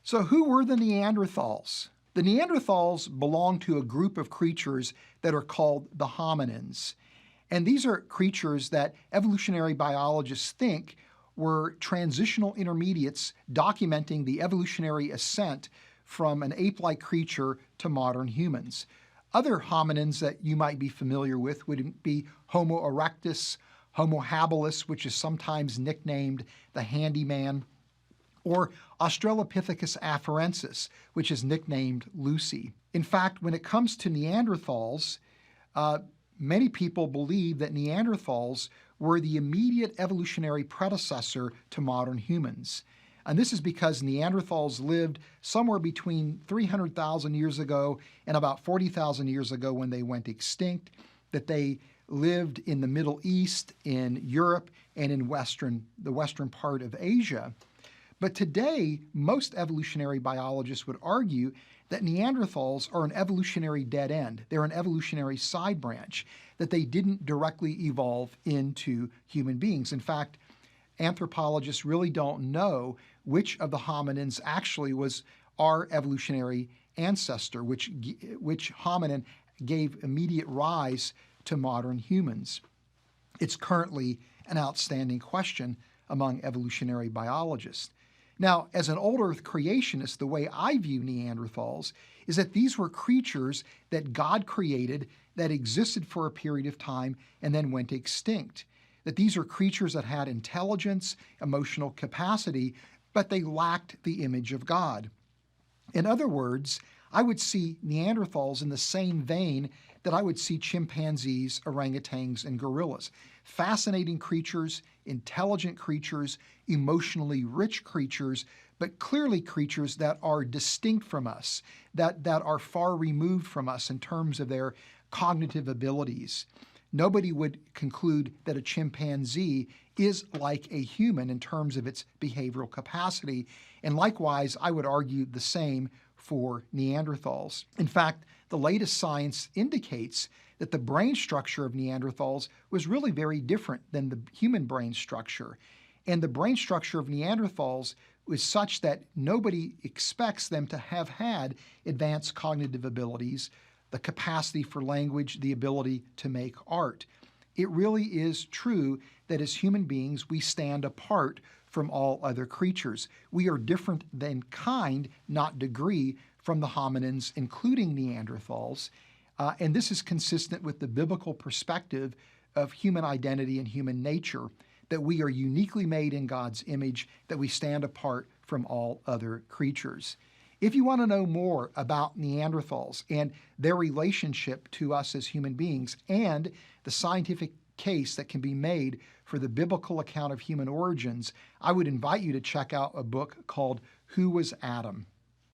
So who were the Neanderthals? The Neanderthals belong to a group of creatures that are called the hominins. And these are creatures that evolutionary biologists think were transitional intermediates documenting the evolutionary ascent from an ape-like creature to modern humans. Other hominins that you might be familiar with would be Homo erectus, Homo habilis, which is sometimes nicknamed the handyman, or Australopithecus afarensis, which is nicknamed Lucy. In fact, when it comes to Neanderthals, many people believe that Neanderthals were the immediate evolutionary predecessor to modern humans. And this is because Neanderthals lived somewhere between 300,000 years ago and about 40,000 years ago when they went extinct, that they lived in the Middle East, in Europe, and in the western part of Asia. But today, most evolutionary biologists would argue that Neanderthals are an evolutionary dead end. They're an evolutionary side branch, that they didn't directly evolve into human beings. In fact, anthropologists really don't know which of the hominins actually was our evolutionary ancestor, which hominin gave immediate rise to modern humans. It's currently an outstanding question among evolutionary biologists. Now, as an old Earth creationist, the way I view Neanderthals is that these were creatures that God created that existed for a period of time and then went extinct. That these are creatures that had intelligence, emotional capacity, but they lacked the image of God. In other words, I would see Neanderthals in the same vein that I would see chimpanzees, orangutans, and gorillas. Fascinating creatures, intelligent creatures, emotionally rich creatures, but clearly creatures that are distinct from us, that are far removed from us in terms of their cognitive abilities. Nobody would conclude that a chimpanzee is like a human in terms of its behavioral capacity, and likewise, I would argue the same for Neanderthals. In fact, the latest science indicates that the brain structure of Neanderthals was really very different than the human brain structure. And the brain structure of Neanderthals was such that nobody expects them to have had advanced cognitive abilities, the capacity for language, the ability to make art. It really is true that as human beings, we stand apart from all other creatures. We are different than kind, not degree, from the hominins, including Neanderthals. And this is consistent with the biblical perspective of human identity and human nature, that we are uniquely made in God's image, that we stand apart from all other creatures. If you want to know more about Neanderthals and their relationship to us as human beings and the scientific case that can be made for the biblical account of human origins, I would invite you to check out a book called Who Was Adam?